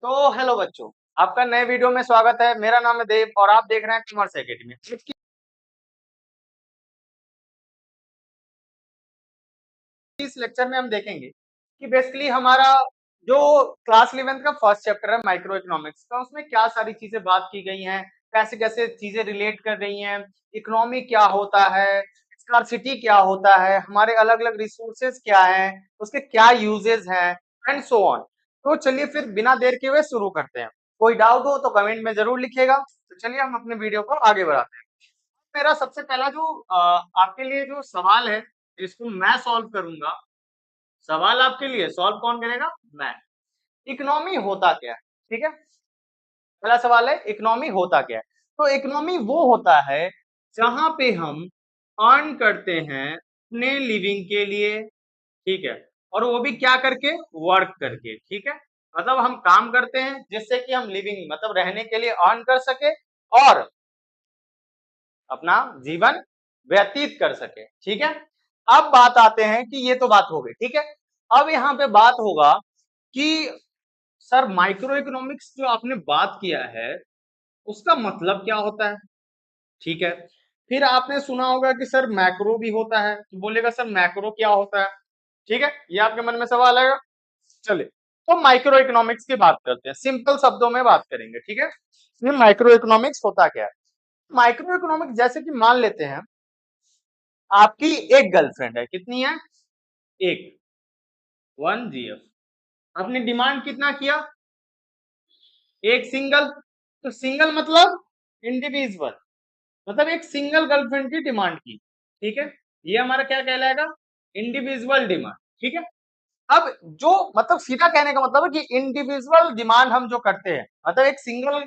तो हेलो बच्चों, आपका नए वीडियो में स्वागत है। मेरा नाम है देव और आप देख रहे हैं कॉमर्स एकेडमी। इस लेक्चर में हम देखेंगे कि बेसिकली हमारा जो क्लास 11th का फर्स्ट चैप्टर है माइक्रो इकोनॉमिक्स का, उसमें क्या सारी चीजें बात की गई हैं, कैसे कैसे चीजें रिलेट कर रही हैं, इकोनॉमी क्या होता है, स्कार्सिटी क्या होता है, हमारे अलग अलग रिसोर्सेज क्या हैं, उसके क्या यूजेस हैं एंड सो ऑन। तो चलिए फिर बिना देर के हुए शुरू करते हैं। कोई डाउट हो तो कमेंट में जरूर लिखिएगा। तो चलिए हम अपने वीडियो को आगे बढ़ाते हैं। मेरा सबसे पहला जो आपके लिए जो सवाल है, इसको मैं सॉल्व करूंगा। सवाल आपके लिए सॉल्व कौन करेगा? मैं। इकोनॉमी होता क्या है? ठीक है, पहला सवाल है इकोनॉमी होता क्या है। तो इकोनॉमी वो होता है जहां पे हम अर्न करते हैं अपने लिविंग के लिए, ठीक है, और वो भी क्या करके? वर्क करके, ठीक है। मतलब हम काम करते हैं जिससे कि हम लिविंग मतलब रहने के लिए अर्न कर सके और अपना जीवन व्यतीत कर सके, ठीक है। अब बात आते हैं कि ये तो बात हो गई, ठीक है। अब यहाँ पे बात होगा कि सर माइक्रो इकोनॉमिक्स जो आपने बात किया है उसका मतलब क्या होता है, ठीक है। फिर आपने सुना होगा कि सर मैक्रो भी होता है, तो बोलेगा सर मैक्रो क्या होता है, ठीक है। ये आपके मन में सवाल आएगा। चलिए, तो माइक्रो इकोनॉमिक्स की बात करते हैं, सिंपल शब्दों में बात करेंगे, ठीक है। ये माइक्रो इकोनॉमिक्स होता क्या है? माइक्रो इकोनॉमिक्स जैसे कि मान लेते हैं आपकी एक गर्लफ्रेंड है, कितनी है? एक, 1 GF। आपने डिमांड कितना किया? एक सिंगल। तो सिंगल मतलब इंडिविजुअल, मतलब एक सिंगल गर्लफ्रेंड की डिमांड की, ठीक है। ये हमारा क्या कहलाएगा? इंडिविजुअल डिमांड, ठीक है। अब जो मतलब सीधा कहने का मतलब है कि इंडिविजुअल डिमांड हम जो करते हैं, मतलब एक सिंगल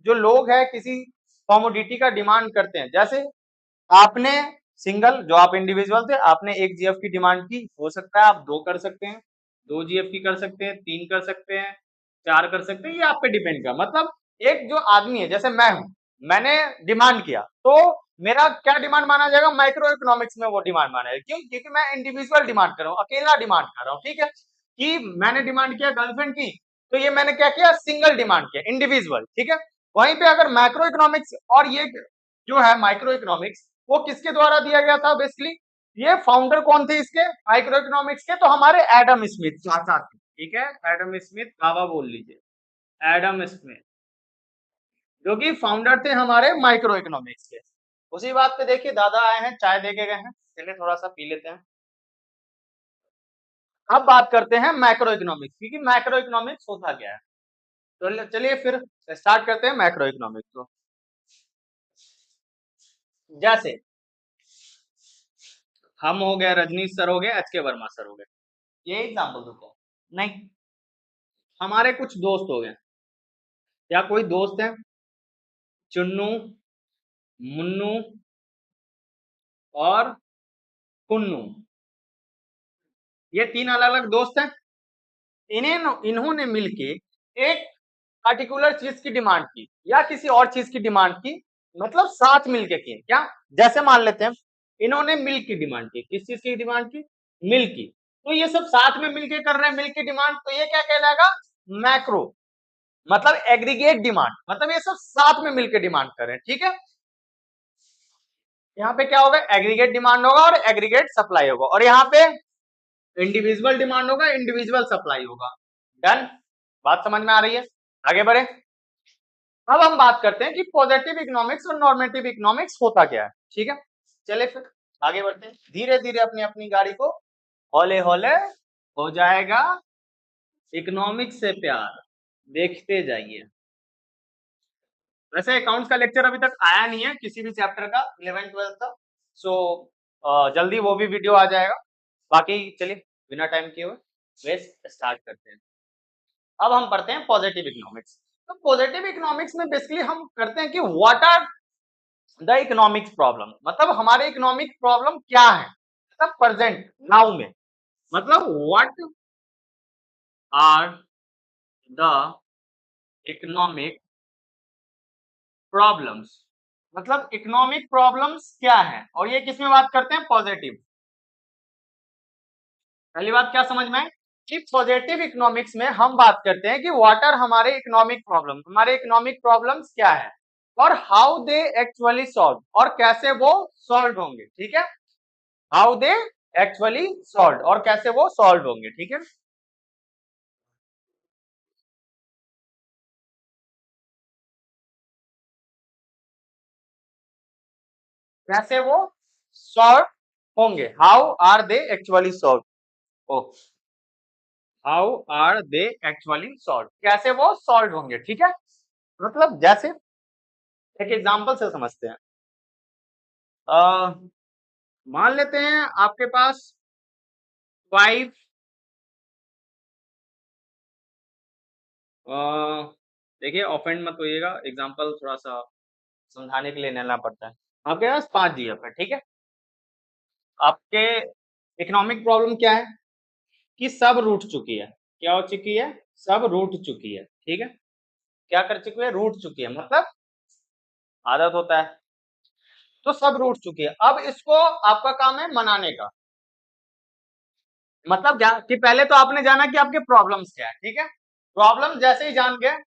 जो लोग है किसी कमोडिटी का डिमांड करते हैं। जैसे आपने सिंगल, जो आप इंडिविजुअल थे, आपने 1 GF की डिमांड की, हो सकता है आप 2 कर सकते हैं, 2 GF की कर सकते हैं, 3 कर सकते हैं, 4 कर सकते हैं, ये आप पे डिपेंड का मतलब एक जो आदमी है, जैसे मैं हूं, मैंने डिमांड किया तो मेरा क्या डिमांड माना जाएगा? माइक्रो इकोनॉमिक्स में वो डिमांड माना जाएगा। क्यों? क्योंकि मैं इंडिविजुअल डिमांड कर रहा हूँ, अकेला डिमांड कर रहा हूँ, ठीक है। कि मैंने डिमांड किया गर्लफ्रेंड की, तो ये मैंने क्या किया? सिंगल डिमांड किया, इंडिविजुअल, ठीक है। वहीं पे अगर मैक्रो इकोनॉमिक्स और ये जो है माइक्रो इकोनॉमिक्स, वो किसके द्वारा दिया गया था बेसिकली? ये फाउंडर कौन थे इसके माइक्रो इकोनॉमिक्स के? तो हमारे एडम स्मिथ चाचा थे, ठीक है। एडम स्मिथ, बाबा बोल लीजिए, एडम स्मिथ, जो कि फाउंडर थे हमारे माइक्रो इकोनॉमिक्स के। उसी बात पे देखिए दादा आए हैं, चाय दे के गए हैं, चलिए थोड़ा सा पी लेते हैं। अब बात करते हैं मैक्रो इकोनॉमिक्स की कि मैक्रो इकोनॉमिक्स होता क्या है। तो चलिए फिर स्टार्ट करते हैं मैक्रो इकोनॉमिक्स को। जैसे हम हो गए, रजनीश सर हो गए, एच के वर्मा सर हो गए, ये एग्जाम्पल देते हैं। नहीं, हमारे कुछ दोस्त हो गए, या कोई दोस्त है, चुन्नू, मुन्नू और कुन्नू, ये 3 अलग अलग दोस्त हैं। इन्होंने मिलके एक पार्टिकुलर चीज की डिमांड की या किसी और चीज की डिमांड की, मतलब साथ मिलके की, क्या? जैसे मान लेते हैं इन्होंने मिल्क की डिमांड की, किस चीज की डिमांड की? मिल्क की। तो ये सब साथ में मिलके कर रहे हैं मिल्क की डिमांड, तो ये क्या कहलाएगा? मैक्रो, मतलब एग्रीगेट डिमांड, मतलब ये सब साथ में मिलकर डिमांड कर रहे हैं, ठीक है। यहाँ पे क्या होगा? एग्रीगेट डिमांड होगा और एग्रीगेट सप्लाई होगा, और यहाँ पे इंडिविजुअल डिमांड होगा, इंडिविजुअल सप्लाई होगा। डन, बात समझ में आ रही है? आगे बढ़े। अब हम बात करते हैं कि पॉजिटिव इकोनॉमिक्स और नॉर्मेटिव इकोनॉमिक्स होता क्या है, ठीक है। चले फिर आगे बढ़ते हैं, धीरे धीरे अपनी अपनी गाड़ी को हौले हौले हो जाएगा इकोनॉमिक्स से प्यार, देखते जाइए। वैसे अकाउंट्स का लेक्चर अभी तक आया नहीं है किसी भी चैप्टर का, 11 12 का। सो जल्दी वो भी वीडियो आ जाएगा। बाकी चलिए बिना टाइम किए हुए वेस्ट स्टार्ट करते हैं। अब हम पढ़ते हैं पॉजिटिव इकोनॉमिक्स। तो पॉजिटिव इकोनॉमिक्स में बेसिकली हम करते हैं कि what are the economics problem, मतलब हमारे इकोनॉमिक प्रॉब्लम क्या है, मतलब प्रेजेंट नाउ में, मतलब what are the economic problems, मतलब इकोनॉमिक प्रॉब्लम्स क्या है, और ये किस में बात करते हैं? पॉजिटिव। पहली बात क्या समझ में आए? कि पॉजिटिव इकोनॉमिक्स में हम बात करते हैं कि व्हाट आर हमारे इकोनॉमिक प्रॉब्लम्स क्या है और हाउ दे एक्चुअली सॉल्व, और कैसे वो सॉल्व होंगे, ठीक है, हाउ दे एक्चुअली सॉल्व और कैसे वो सॉल्व होंगे, ठीक है। कैसे वो सॉल्व होंगे, how are they actually solve, oh how are they actually solve, कैसे वो सॉल्व होंगे, ठीक है। मतलब जैसे एक एग्जांपल से समझते हैं। मान लेते हैं आपके पास 5, देखिए ऑफेंड मत होइएगा, एग्जांपल थोड़ा सा समझाने के लिए लेना पड़ता है। आपके पास 5 जीएफ है, ठीक है। आपके इकोनॉमिक प्रॉब्लम क्या है कि सब रूठ चुकी है, क्या हो चुकी है, सब रूठ चुकी है, ठीक है। क्या कर चुकी है, रूठ चुकी है, मतलब आदत होता है, तो सब रूठ चुकी है। अब इसको आपका काम है मनाने का, मतलब क्या कि पहले तो आपने जाना कि आपके प्रॉब्लम्स क्या है, ठीक है। प्रॉब्लम जैसे ही जान गए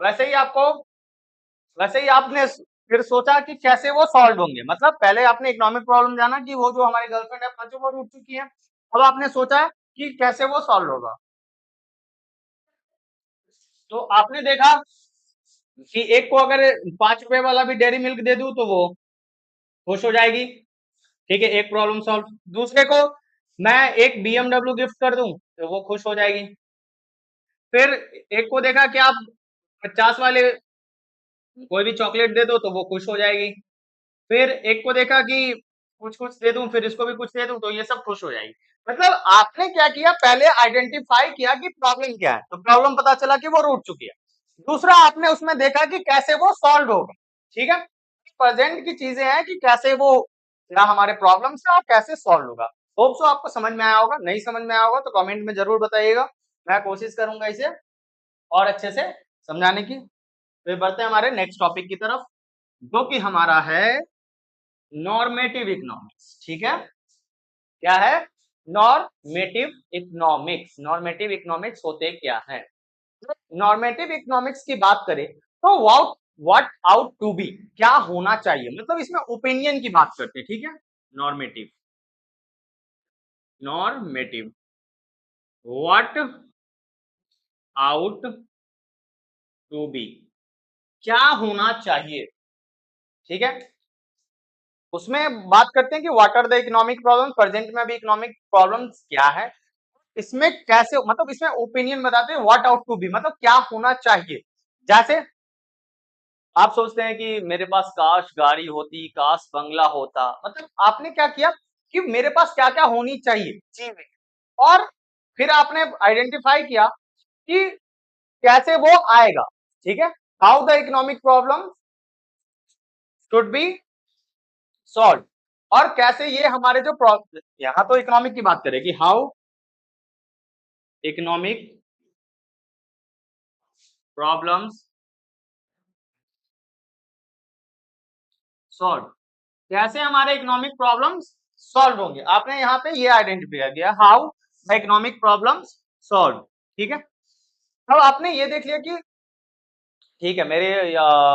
वैसे ही आपको वैसे ही आपने फिर सोचा कि कैसे वो सॉल्व होंगे, मतलब पहले आपने इकोनॉमिक प्रॉब्लम जाना कि वो जो हमारी गर्लफ्रेंड है बच्चों वो रूठ चुकी है, अब आपने सोचा कि कैसे वो सॉल्व होगा। तो आपने देखा कि एक को अगर 5 रुपए वाला भी डेयरी मिल्क दे दूं तो वो खुश हो जाएगी, ठीक है, एक प्रॉब्लम सॉल्व। दूसरे को मैं एक BMW गिफ्ट कर दूं तो वो खुश हो जाएगी। फिर एक को देखा कि आप 50 वाले कोई भी चॉकलेट दे दो तो वो खुश हो जाएगी। फिर एक को देखा कि कुछ कुछ दे दूं, फिर इसको भी कुछ दे दूं तो ये सब खुश हो जाएगी। मतलब आपने क्या किया, पहले आइडेंटिफाई किया कि प्रॉब्लम क्या है, तो प्रॉब्लम पता चला कि वो रूठ चुकी है। दूसरा आपने उसमें देखा कि कैसे वो सॉल्व होगा, ठीक है। प्रेजेंट की चीजें हैं कि कैसे वो क्या हमारे प्रॉब्लम से और कैसे सॉल्व होगा। होप सो आपको समझ में आया होगा, नहीं समझ में आया होगा तो कमेंट में जरूर बताइएगा, मैं कोशिश करूंगा इसे और अच्छे से समझाने की। फिर बढ़ते हैं हमारे नेक्स्ट टॉपिक की तरफ, जो कि हमारा है नॉर्मेटिव इकोनॉमिक्स, ठीक है। क्या है, नॉर्मेटिव इकोनॉमिक्स। नॉर्मेटिव इकोनॉमिक्स होते क्या है, नॉर्मेटिव इकोनॉमिक्स की बात करें तो व्हाट आउट टू बी, क्या होना चाहिए, मतलब इसमें ओपिनियन की बात करते हैं, ठीक है। Normative normative what ought to be, क्या होना चाहिए, ठीक है। उसमें बात करते हैं कि what are the economic problem, present में अभी इकोनॉमिक प्रॉब्लम्स क्या है, इसमें कैसे, मतलब इसमें ओपिनियन बताते हैं व्हाट आउट टू बी, मतलब क्या होना चाहिए। जैसे आप सोचते हैं कि मेरे पास काश गाड़ी होती, काश बंगला होता, मतलब आपने क्या किया कि मेरे पास क्या क्या होनी चाहिए चीजें, और फिर आपने आइडेंटिफाई किया कि कैसे वो आएगा, ठीक है। How the economic problem should be solve, और कैसे ये हमारे जो प्रॉब्लम, यहां तो इकोनॉमिक की बात करें कि हाउ इकोनॉमिक प्रॉब्लम्स सॉल्व, कैसे हमारे इकोनॉमिक प्रॉब्लम्स सॉल्व होंगे, आपने यहाँ पे ये आइडेंटिफाई किया how the economic problems solve, ठीक है। अब आपने ये देख लिया कि ठीक है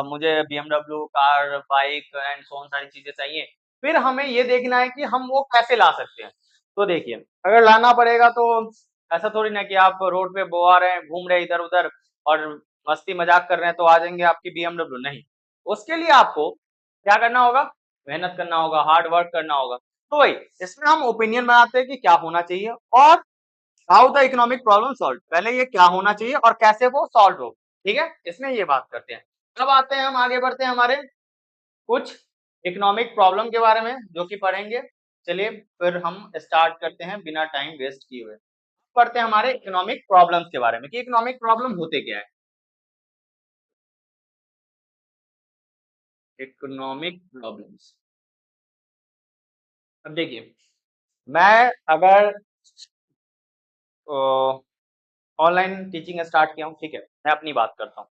मुझे BMW car bike and so सारी चीजें चाहिए, फिर हमें ये देखना है कि हम वो कैसे ला सकते हैं। तो देखिए अगर लाना पड़ेगा तो ऐसा थोड़ी ना कि आप रोड पे बोआ रहे हैं, घूम रहे इधर उधर और मस्ती मजाक कर रहे हैं तो आ जाएंगे आपकी BMW, नहीं। उसके लिए आपको क्या करना होगा, मेहनत करना होगा, हार्ड वर्क करना होगा। तो वही इसमें हम ओपिनियन बनाते हैं कि क्या होना चाहिए और how the economic problem solve, पहले ये क्या होना चाहिए और कैसे वो सॉल्व हो, ठीक है, इसमें ये बात करते हैं। अब आते हैं हम आगे बढ़ते हैं हमारे कुछ इकोनॉमिक प्रॉब्लम के बारे में जो कि पढ़ेंगे। चलिए फिर हम स्टार्ट करते हैं बिना टाइम वेस्ट किए हुए, पढ़ते हैं हमारे इकोनॉमिक प्रॉब्लम्स के बारे में कि इकोनॉमिक प्रॉब्लम होते क्या है। इकोनॉमिक प्रॉब्लम्स, अब देखिए मैं अगर ऑनलाइन टीचिंग स्टार्ट किया हूँ, ठीक है, मैं अपनी बात करता हूँ।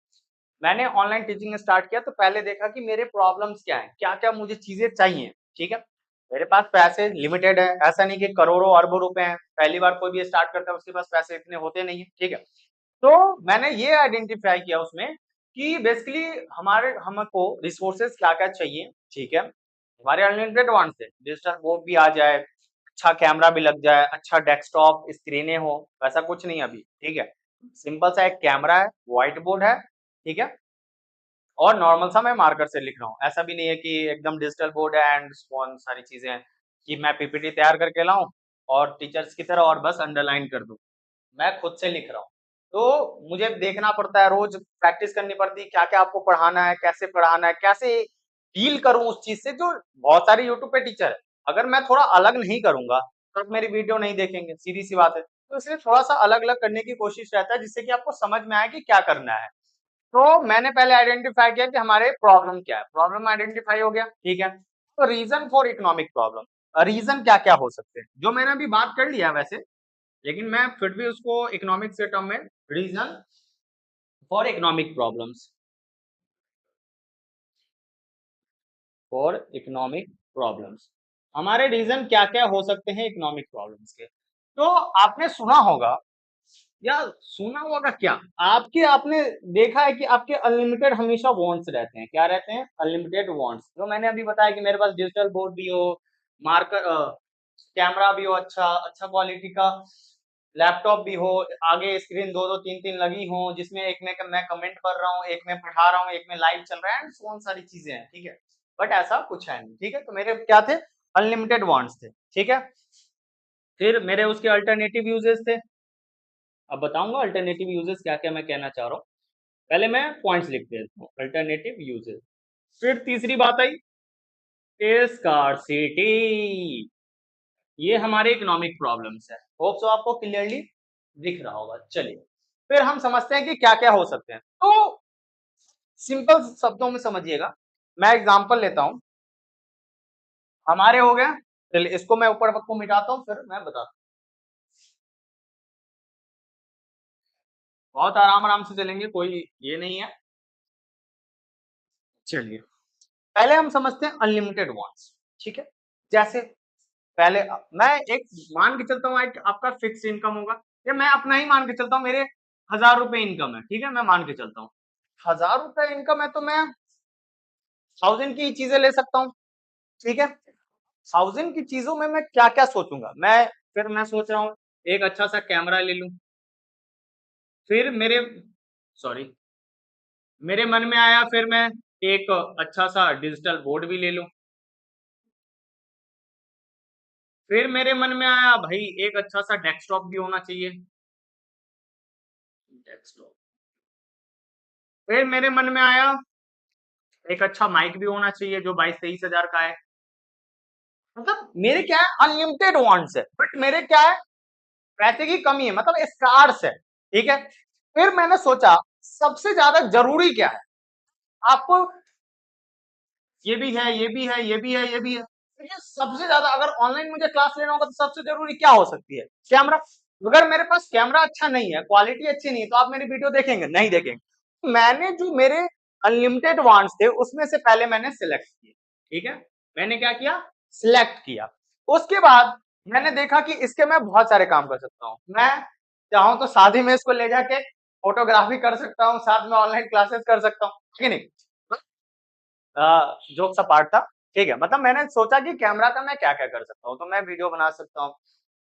मैंने ऑनलाइन टीचिंग स्टार्ट किया तो पहले देखा कि मेरे प्रॉब्लम्स क्या हैं, क्या क्या मुझे चीजें चाहिए, ठीक है। मेरे पास पैसे लिमिटेड है, ऐसा नहीं कि करोड़ों अरबों रुपए हैं, पहली बार कोई भी स्टार्ट करता है उसके पास पैसे इतने होते नहीं है, ठीक है। तो मैंने ये आइडेंटिफाई किया उसमें कि बेसिकली हमारे हमको रिसोर्सेज क्या-क्या चाहिए, ठीक है। हमारे अनलिमिटेड वांट्स है, डिजिटल बोर्ड भी आ जाए, अच्छा कैमरा भी लग जाए, अच्छा डेस्कटॉप स्क्रीनें हो, वैसा कुछ नहीं अभी, ठीक है। सिंपल सा एक कैमरा है, व्हाइट बोर्ड है, ठीक है। और नॉर्मल सा मैं मार्कर से लिख रहा हूँ, ऐसा भी नहीं है कि एकदम डिजिटल बोर्ड है एंड कौन सारी चीजें हैं कि मैं पीपीटी तैयार करके लाऊं और टीचर्स की तरह और बस अंडरलाइन कर दूं। मैं खुद से लिख रहा हूँ। तो मुझे देखना पड़ता है, रोज प्रैक्टिस करनी पड़ती है, क्या-क्या आपको पढ़ाना है, कैसे डील करूँ उस चीज़ से जो बहुत सारे यूट्यूब पे टीचर है। अगर मैं थोड़ा अलग नहीं करूँगा, तो आप मेरी वीडियो नहीं देखेंगे, सीधी-सी बात है। तो इसलिए थोड़ा-सा अलग-अलग करने की कोशिश रहता है जिससे कि आपको समझ में आए कि क्या करना है। तो मैंने पहले आइडेंटिफाई किया कि हमारे प्रॉब्लम क्या है। प्रॉब्लम आइडेंटिफाई हो गया, ठीक है। तो reason for economic problem reason क्या-क्या हो सकते हैं? जो मैंने अभी बात कर लिया वैसे, लेकिन मैं फिर भी उसको इकोनॉमिक्स के टर्म में reason for economic problems for economic problems हमारे रीजन क्या क्या हो सकते हैं इकोनॉमिक प्रॉब्लम्स के। तो आपने सुना होगा या सुना होगा क्या, आपके आपने देखा है कि आपके अनलिमिटेड हमेशा वांट्स रहते हैं, क्या रहते हैं, अनलिमिटेड वांट्स। जो मैंने अभी बताया कि मेरे पास डिजिटल बोर्ड भी हो, मार्कर कैमरा भी हो, अच्छा अच्छा क्वालिटी का लैपटॉप भी हो, आगे स्क्रीन दो दो तीन तीन लगी हो, जिसमें एक में मैं कमेंट कर रहा हूँ, एक में पढ़ा रहा हूँ, एक में लाइव चल रहा है एंड सो ऑन सारी चीजें हैं, ठीक है। बट ऐसा कुछ है नहीं, ठीक है। तो मेरे क्या थे, अनलिमिटेड वांट्स थे, ठीक है। फिर मेरे उसके अल्टरनेटिव यूजेस थे। अब बताऊंगा अल्टरनेटिव यूजेस क्या क्या मैं कहना चाह रहा हूँ। पहले मैं पॉइंट्स लिख देता हूँ, अल्टरनेटिव यूजेस। फिर तीसरी बात आई स्कार्सिटी, ये हमारे इकोनॉमिक प्रॉब्लम्स है। होप सो आपको क्लियरली दिख रहा होगा। चलिए फिर हम समझते हैं कि क्या क्या हो सकते हैं। तो सिंपल शब्दों में समझिएगा, मैं एग्जांपल लेता हूं। हमारे हो गया, चलिए इसको मैं ऊपर को मिटाता हूं फिर मैं बताता हूं। बहुत आराम आराम से चलेंगे, कोई ये नहीं है। चलिए पहले हम समझते हैं अनलिमिटेड वांट्स, ठीक है। जैसे पहले मैं एक मान के चलता हूँ, एक आपका फिक्स इनकम होगा, या मैं अपना ही मान के चलता हूँ, मेरे 1000 रुपए इनकम है, ठीक है। मैं मान के चलता हूँ 1000 रुपए इनकम है, तो मैं 1000 की चीजें ले सकता हूँ, ठीक है। 1000 की चीजों में मैं क्या क्या सोचूंगा, मैं सोच रहा हूँ एक अच्छा सा कैमरा ले लूं। फिर मेरे मन में आया फिर मैं एक अच्छा सा डिजिटल बोर्ड भी ले लूं। फिर मेरे मन में आया भाई एक अच्छा सा डेस्कटॉप भी होना चाहिए, डेस्कटॉप। फिर मेरे मन में आया एक अच्छा माइक भी होना चाहिए जो 22-23 हजार का है। मतलब मेरे क्या है, अनलिमिटेड वांट्स है, बट मेरे क्या है, पैसे की कमी है, मतलब स्कार्स है, ठीक है। फिर मैंने सोचा सबसे ज्यादा जरूरी क्या है आपको, ये भी है, ये भी है, ये भी है, ये भी है। तो ये सबसे ज्यादा, अगर ऑनलाइन मुझे क्लास लेना होगा तो सबसे जरूरी क्या हो सकती है, कैमरा। अगर मेरे पास कैमरा अच्छा नहीं है, क्वालिटी अच्छी नहीं है, तो आप मेरी वीडियो देखेंगे नहीं देखेंगे। मैंने जो मेरे अनलिमिटेड वांट्स थे उसमें से पहले मैंने सिलेक्ट किया, ठीक है। मैंने क्या किया, सिलेक्ट किया। उसके बाद मैंने देखा कि इसके मैं बहुत सारे काम कर सकता हूँ। मैं चाहूँ तो शादी में इसको ले जाके फोटोग्राफी कर सकता हूँ, साथ में ऑनलाइन क्लासेस कर सकता हूँ, ठीक है नहीं। जोक सा पार्ट था, ठीक है। मतलब मैंने सोचा कि कैमरा का मैं क्या क्या कर सकता हूँ, तो मैं वीडियो बना सकता हूँ।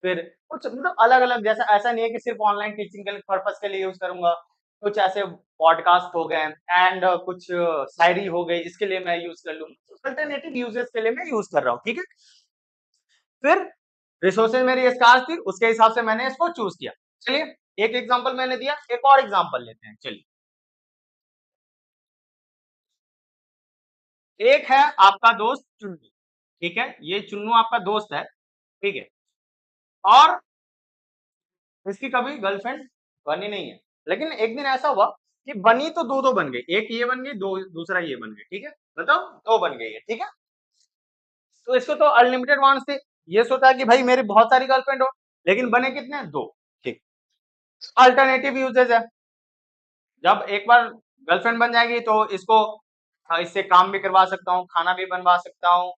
फिर कुछ मतलब अलग अलग, जैसा ऐसा नहीं है कि सिर्फ ऑनलाइन टीचिंग के पर्पज के लिए यूज करूंगा। कुछ ऐसे पॉडकास्ट हो गए एंड कुछ शायरी हो गई, इसके लिए मैं यूज कर लूँ। अल्टरनेटिव यूजेस के लिए मैं यूज कर रहा हूँ, ठीक है। फिर रिसोर्सेज मेरी स्कार्स थी, उसके हिसाब से मैंने इसको चूज किया। चलिए एक एग्जांपल मैंने दिया, एक और एग्जांपल लेते हैं। चलिए एक है आपका दोस्त चुन्नू, ठीक है। ये चुन्नू आपका दोस्त है, ठीक है। और इसकी कभी गर्लफ्रेंड बनी नहीं है, लेकिन एक दिन ऐसा हुआ कि बनी तो दो दो बन गई, एक ये बन गई, दो दूसरा ये बन गई, ठीक है। बताओ दो बन गई है, ठीक है। तो इसको तो अनलिमिटेड वांट्स थे, ये सोचा कि भाई मेरी बहुत सारी गर्लफ्रेंड हो, लेकिन बने कितने, दो, ठीक। अल्टरनेटिव यूजेज है, जब एक बार गर्लफ्रेंड बन जाएगी तो इसको इससे काम भी करवा सकता हूँ, खाना भी बनवा सकता हूँ,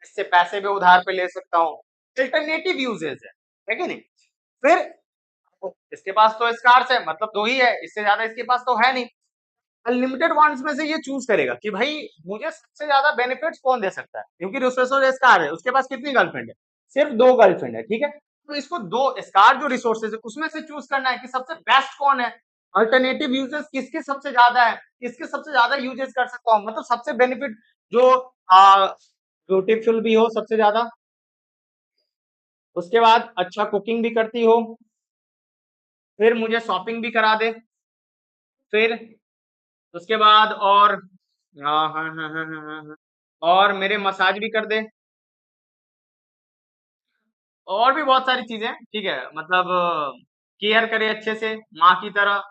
इससे पैसे भी उधार पे ले सकता हूँ, अल्टरनेटिव यूजेस है कि नहीं? फिर इसके पास तो स्कार्स है, मतलब 2 ही है, इससे ज्यादा इसके पास तो है नहीं। अनलिमिटेड वांट्स में से ये चूज करेगा कि भाई मुझे सबसे ज्यादा बेनिफिट्स कौन दे सकता है, क्योंकि रिसोर्सेज स्कार है, उसके पास कितनी गर्लफ्रेंड है, सिर्फ 2 गर्लफ्रेंड है, ठीक है। तो इसको 2 स्कार जो रिसोर्सेज है उसमें से चूज करना है कि सबसे बेस्ट कौन है, अल्टरनेटिव यूजेस किसके सबसे ज्यादा है, किसके सबसे ज्यादा यूजेस कर सकता हूँ, मतलब सबसे बेनिफिट जो ब्यूटीफुल भी हो सबसे ज्यादा, उसके बाद अच्छा कुकिंग भी करती हो, फिर मुझे शॉपिंग भी करा दे, फिर उसके बाद और हाँ हाँ हाँ हाँ हाँ हाँ हाँ, और मेरे मसाज भी कर दे, और भी बहुत सारी चीजें, ठीक है, मतलब केयर करे अच्छे से माँ की तरह,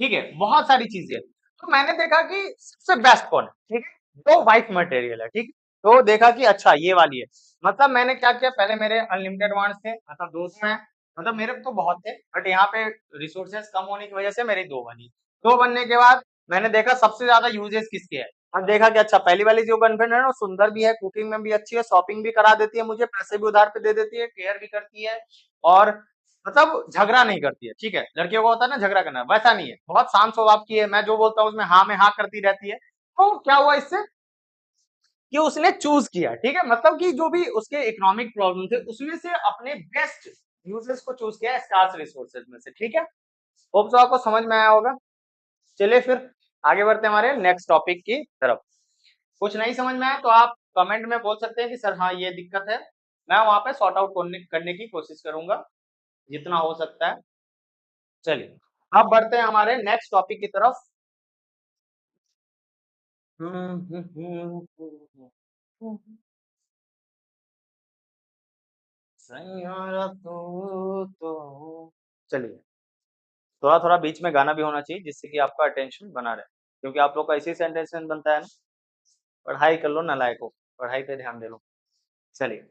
ठीक है, बहुत सारी चीजें। तो मैंने देखा कि सबसे बेस्ट कौन है, ठीक है, तो वाइफ मटेरियल है, ठीक है। तो देखा कि अच्छा ये वाली है, मतलब मैंने क्या किया, पहले मेरे अनलिमिटेड वांट्स थे, मतलब 200 हैं, मतलब मेरे तो बहुत थे, बट यहाँ पे रिसोर्सेज कम होने की वजह से मेरी 2 बनी। 2 बनने के बाद मैंने देखा सबसे ज्यादा यूजेस किसके है। अब देखा कि अच्छा पहली वाली जो गर्लफ्रेंड है ना, वो सुंदर भी है, कुकिंग में भी अच्छी है, शॉपिंग भी करा देती है, मुझे पैसे भी उधार पे दे देती है, केयर भी करती है, और मतलब झगड़ा नहीं करती है, ठीक है, लड़कियों को होता है ना झगड़ा करना, वैसा नहीं है, बहुत शांत स्वभाव की है, मैं जो बोलता हूँ उसमें हाँ में हाँ करती रहती है। तो क्या हुआ इससे कि उसने चूज किया, ठीक है, मतलब कि जो भी उसके इकोनॉमिक प्रॉब्लम थे उसमें से अपने बेस्ट यूजेस को चूज किया स्कार्स रिसोर्सेज में से, ठीक है। होप सो आपको समझ में आया होगा। चलिए फिर आगे बढ़ते हैं हमारे नेक्स्ट टॉपिक की तरफ। कुछ नहीं समझ में आया तो आप कमेंट में बोल सकते हैं कि सर हाँ ये दिक्कत है, मैं वहां पे सॉर्ट आउट करने की कोशिश करूंगा जितना हो सकता है। चलिए अब बढ़ते हैं हमारे नेक्स्ट टॉपिक की तरफ। सैयारा तो चलिए, थोड़ा थोड़ा बीच में गाना भी होना चाहिए जिससे कि आपका अटेंशन बना रहे, क्योंकि आप लोग का इसी से अटेंशन बनता है ना। पढ़ाई कर लो नालायको, पढ़ाई पे ध्यान दे लो। चलिए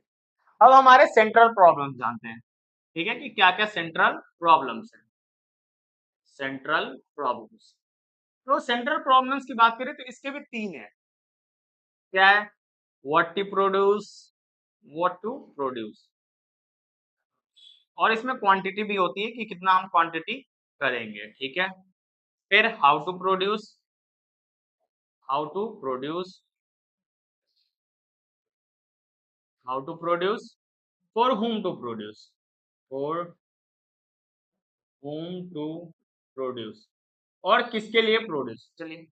अब हमारे सेंट्रल प्रॉब्लम्स जानते हैं, ठीक है, कि क्या क्या सेंट्रल प्रॉब्लम्स है। सेंट्रल प्रॉब्लम्स, तो सेंट्रल प्रॉब्लम्स की बात करें तो इसके भी 3 है। क्या है? What to produce, what to produce, और इसमें क्वांटिटी भी होती है कि कितना हम क्वांटिटी करेंगे, ठीक है। फिर how to produce, how to produce, how to produce, for whom to produce, for whom to produce, और किसके लिए प्रोड्यूस। चलिए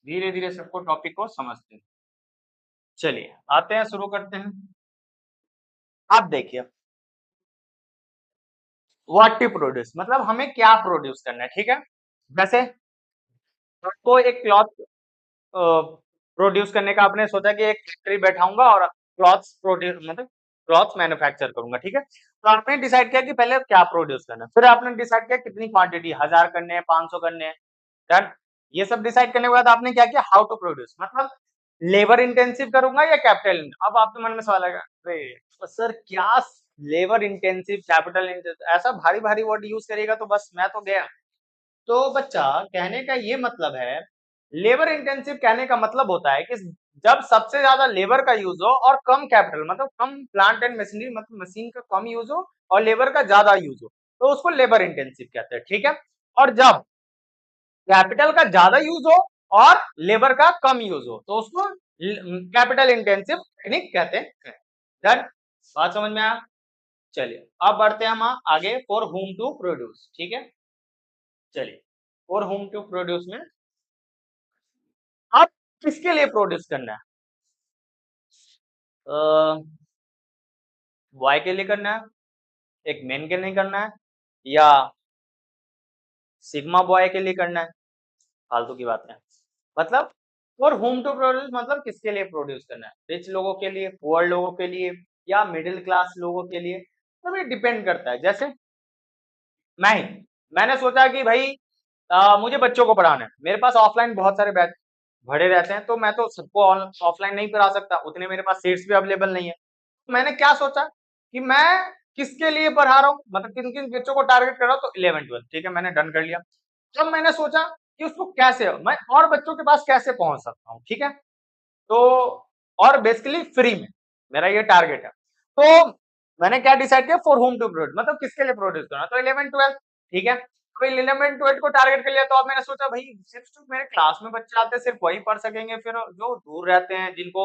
धीरे धीरे सबको टॉपिक को समझते हैं। चलिए आते हैं, शुरू करते हैं। आप देखिए व्हाट टू प्रोड्यूस मतलब हमें क्या प्रोड्यूस करना है, ठीक है। वैसे आपको एक क्लॉथ प्रोड्यूस करने का आपने सोचा कि एक फैक्ट्री बैठाऊंगा और क्लॉथ्स प्रोड्यूस मतलब क्लॉथ्स मैन्युफैक्चर करूंगा, ठीक है। तो आपने डिसाइड किया कि पहले क्या प्रोड्यूस करना है, फिर आपने डिसाइड किया कितनी क्वांटिटी, 1000 करने हैं, 500 करने हैं, डन। ये सब डिसाइड करने के बाद आपने क्या किया, हाउ टू प्रोड्यूस मतलब लेबर इंटेंसिव करूंगा या कैपिटल। अब आपके मन में सवाल आएगा, अरे तो सर क्या लेबर इंटेंसिव कैपिटल इंटेंसिव, ऐसा भारी भारी वर्ड यूज करेगा तो बस मैं तो गया। तो बच्चा कहने का ये मतलब है, लेबर इंटेंसिव कहने का मतलब होता है कि जब सबसे ज्यादा लेबर का यूज हो और कम कैपिटल मतलब कम प्लांट एंड मशीनरी मतलब मशीन का कम यूज हो और लेबर का ज्यादा यूज हो, तो उसको लेबर इंटेंसिव कहते हैं, ठीक है। और जब कैपिटल का ज्यादा यूज हो और लेबर का कम यूज हो तो उसको कैपिटल इंटेंसिव टेक्निक कहते हैं। डन, बात समझ में आया। चलिए अब बढ़ते हैं हम आगे, फॉर होम टू प्रोड्यूस, ठीक है। चलिए फॉर होम टू प्रोड्यूस में आप किसके लिए प्रोड्यूस करना है, बॉय के लिए करना है, एक मेन के लिए करना है, या सिग्मा बॉय के लिए करना है, फालतू की बात है। मतलब फॉर होम टू प्रोड्यूस मतलब किसके लिए प्रोड्यूस करना है, रिच लोगों के लिए, पुअर लोगों के लिए, या मिडिल क्लास लोगों के लिए, तो ये डिपेंड करता है। जैसे मैं ही मैंने सोचा कि भाई मुझे बच्चों को पढ़ाना है, मेरे पास ऑफलाइन बहुत सारे बैच भरे रहते हैं, तो मैं तो सबको ऑफलाइन नहीं पढ़ा सकता, उतने मेरे पास सीट्स भी अवेलेबल नहीं है। तो मैंने क्या सोचा कि मैं किसके लिए पढ़ा रहा हूँ, मतलब किन किन बच्चों को टारगेट कर रहा हूँ, तो 11th 12th, ठीक है, मैंने डन कर लिया। तब मैंने सोचा कि उसको कैसे मैं और बच्चों के पास कैसे पहुंच सकता हूँ, ठीक है। तो और बेसिकली फ्री में, मेरा ये टारगेट है। तो मैंने क्या डिसाइड किया, फॉर होम टू प्रोड्यूस, मतलब किसके लिए प्रोड्यूस करना, तो 11-12, ठीक है। तो 11-12 को टारगेट कर लिया, तो अब मैंने सोचा भाई सिर्फ तो मेरे क्लास में बच्चे आते हैं सिर्फ वही पढ़ सकेंगे, फिर जो दूर रहते हैं जिनको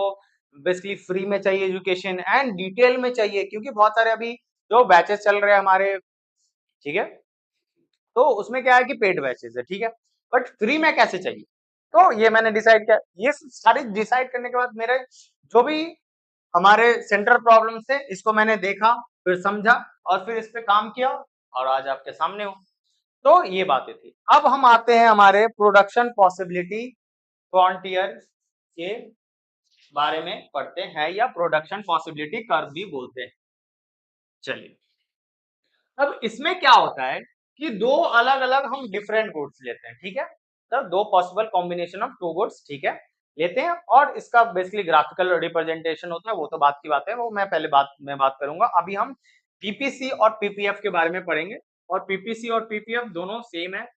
बेसिकली फ्री में चाहिए एजुकेशन एंड डिटेल में चाहिए, क्योंकि बहुत सारे अभी जो बैचेस चल रहे हैं हमारे, ठीक है, तो उसमें क्या है कि पेड बैचेस है, ठीक है, बट फ्री में कैसे चाहिए, तो ये मैंने डिसाइड किया। ये सारी डिसाइड करने के बाद मेरे जो भी हमारे सेंट्रल प्रॉब्लम थे इसको मैंने देखा, फिर समझा और फिर इस पे काम किया और आज आपके सामने हूँ। तो ये बातें थी। अब हम आते हैं हमारे प्रोडक्शन पॉसिबिलिटी फ्रंटियर के बारे में पढ़ते हैं, या प्रोडक्शन पॉसिबिलिटी कर्व भी बोलते हैं। चलिए, अब इसमें क्या होता है कि दो अलग अलग हम डिफरेंट गुड्स लेते हैं, ठीक है, तो दो possible combination of two goods, ठीक है, लेते हैं और इसका बेसिकली ग्राफिकल रिप्रेजेंटेशन होता है, वो तो बात की बात है, वो मैं पहले बात करूंगा। अभी हम पीपीसी और पीपीएफ के बारे में पढ़ेंगे, और पीपीसी और पीपीएफ दोनों सेम है,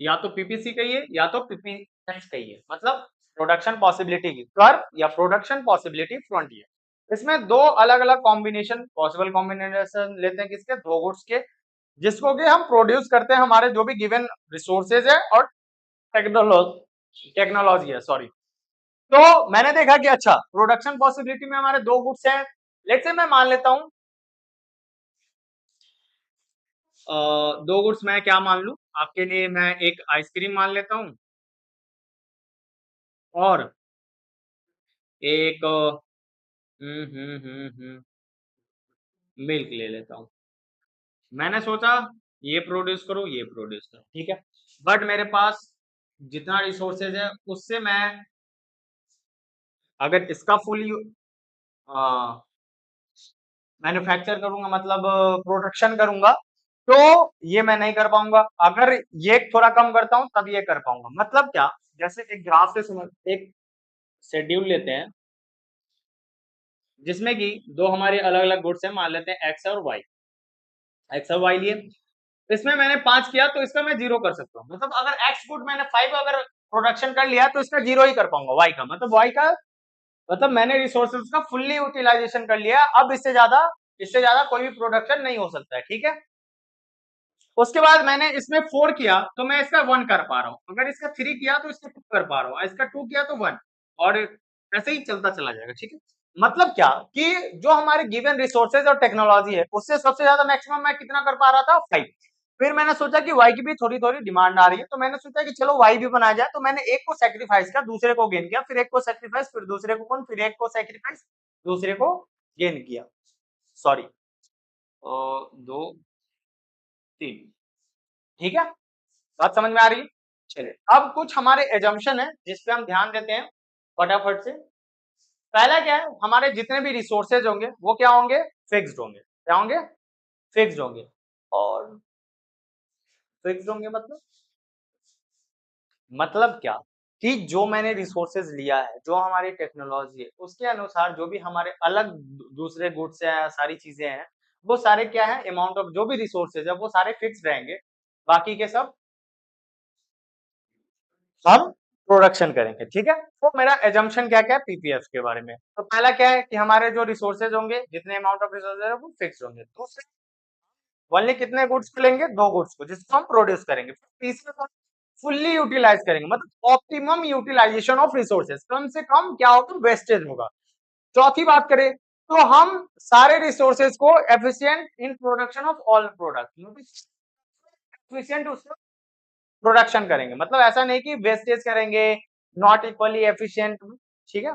या तो पीपीसी कहिए या तो पीपीएफ कहिए, मतलब प्रोडक्शन पॉसिबिलिटी की कर्व या प्रोडक्शन पॉसिबिलिटी फ्रंटियर। इसमें दो अलग अलग कॉम्बिनेशन, पॉसिबल कॉम्बिनेशन लेते हैं किसके, दो गुड्स के, जिसको कि हम प्रोड्यूस करते हैं हमारे जो भी गिवन रिसोर्सेज है और टेक्नोलॉजी है, सॉरी। तो मैंने देखा कि अच्छा प्रोडक्शन पॉसिबिलिटी में हमारे दो गुड्स हैं, लेट्स से मैं मान लेता हूं दो गुड्स, मैं क्या मान लूं आपके लिए, मैं एक आइसक्रीम मान लेता हूं और एक मिल्क ले लेता हूं। मैंने सोचा ये प्रोड्यूस करो ये प्रोड्यूस करो, ठीक है, बट मेरे पास जितना रिसोर्सेज है उससे मैं अगर इसका फुल मैन्युफैक्चर करूंगा, मतलब प्रोडक्शन करूंगा, तो ये मैं नहीं कर पाऊंगा। अगर ये थोड़ा कम करता हूं तब ये कर पाऊंगा। मतलब क्या, जैसे एक ग्राफ से समझ, एक शेड्यूल लेते हैं जिसमें कि दो हमारे अलग अलग गुड्स हैं, मान लेते हैं एक्स और वाई, एक्स और वाई लिए, इसमें मैंने 5 किया तो इसका मैं 0 कर सकता हूँ। मतलब अगर एक्स गुड मैंने 5 अगर प्रोडक्शन कर लिया तो इसका 0 ही कर पाऊंगा, वाई का मतलब, वाई का मतलब मैंने रिसोर्सेज का फुल्ली यूटिलाइजेशन कर लिया। अब इससे ज्यादा कोई भी प्रोडक्शन नहीं हो सकता है, ठीक है। उसके बाद मैंने इसमें 4 किया तो मैं इसका 1 कर पा रहा हूँ, अगर इसका 3 किया तो इसका 2 कर पा रहा हूँ, इसका 2 किया तो 1, और ऐसे ही चलता चला जाएगा, ठीक है। मतलब क्या कि जो हमारे गिवन रिसोर्सेज और टेक्नोलॉजी है उससे सबसे ज्यादा मैक्सिमम मैं कितना कर पा रहा था, 5। फिर मैंने सोचा कि वाई की भी थोड़ी थोड़ी डिमांड आ रही है, तो मैंने सोचा कि चलो वाई भी बनाया जाए, तो मैंने एक को सेक्रीफाइस किया, दूसरे को गेन किया, फिर एक को सेक्रीफाइस, फिर दूसरे को कौन, फिर एक को सेक्रीफाइस, दूसरे को गेन किया, सॉरी, 2 3, ठीक है, बात समझ में आ रही है। चलिए, अब कुछ हमारे एजम्पशन है जिस पे हम ध्यान देते हैं फटाफट से। पहला क्या है, हमारे जितने भी रिसोर्सेज होंगे वो क्या होंगे, फिक्स्ड होंगे, क्या होंगे, फिक्स्ड होंगे। और फिक्स्ड होंगे मतलब क्या कि जो मैंने रिसोर्सेज लिया है, जो हमारी टेक्नोलॉजी है, उसके अनुसार जो भी हमारे अलग दूसरे गुड्स है, सारी चीजें हैं, वो सारे क्या है, अमाउंट ऑफ जो भी रिसोर्सेज है वो सारे फिक्स्ड रहेंगे, बाकी के सब हम प्रोडक्शन करेंगे, ठीक है। तो मेरा एजम्पशन क्या क्या है पीपीएफ के बारे में, तो पहला क्या है कि हमारे जो रिसोर्सेज होंगे, जितने अमाउंट ऑफ रिसोर्सेज है वो फिक्स होंगे। दूसरे ओनली कितने गुड्स को लेंगे, दो गुड्स को, जिसको हम प्रोड्यूस करेंगे। तीसरा को फुल्ली यूटिलाइज करेंगे, मतलब ऑप्टिमम यूटिलाइजेशन ऑफ रिसोर्सेज, कम से कम क्या होगा, वेस्टेज होगा। चौथी बात करें तो हम सारे रिसोर्सेज को efficient in production of all product, efficient उसको प्रोडक्शन करेंगे, मतलब ऐसा नहीं कि वेस्टेज करेंगे, नॉट इक्वली एफिशिएंट, ठीक है,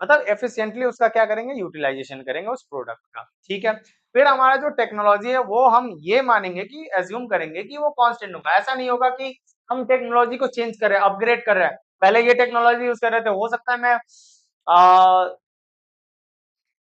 मतलब एफिशिएंटली उसका क्या करेंगे, यूटिलाइजेशन करेंगे उस प्रोडक्ट का, ठीक है। फिर हमारा जो टेक्नोलॉजी है वो हम ये मानेंगे कि एज्यूम करेंगे कि वो कांस्टेंट होगा, ऐसा नहीं होगा कि हम टेक्नोलॉजी को चेंज कर रहे हैं, अपग्रेड कर रहे हैं, पहले ये टेक्नोलॉजी यूज कर रहे थे, हो सकता है मैं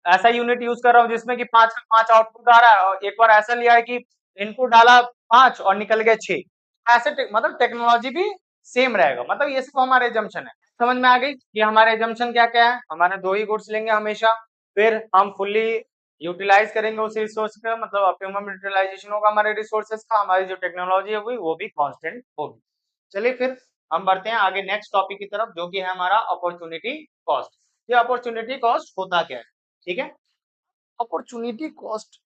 ऐसा यूनिट यूज कर रहा हूँ जिसमें कि 5 का 5 आउटपुट आ रहा है, और एक बार ऐसा लिया है कि इनपुट डाला 5 और निकल गए 6, ऐसे मतलब टेक्नोलॉजी भी सेम रहेगा, मतलब ये सब हमारे एजम्पशन है। समझ में आ गई कि हमारे एजम्पशन क्या क्या है, हमारे दो ही गुड्स लेंगे हमेशा, फिर हम फुल्ली यूटिलाइज करेंगे उस रिसोर्स का, मतलब ऑप्टिमम यूटिलाइजेशन होगा हमारे रिसोर्सेज का, हमारी जो टेक्नोलॉजी होगी वो भी कांस्टेंट होगी। चलिए फिर हम बढ़ते हैं आगे नेक्स्ट टॉपिक की तरफ, जो कि है हमारा अपॉर्चुनिटी कॉस्ट। ये अपॉर्चुनिटी कॉस्ट होता क्या है, ठीक है। अपॉर्चुनिटी कॉस्ट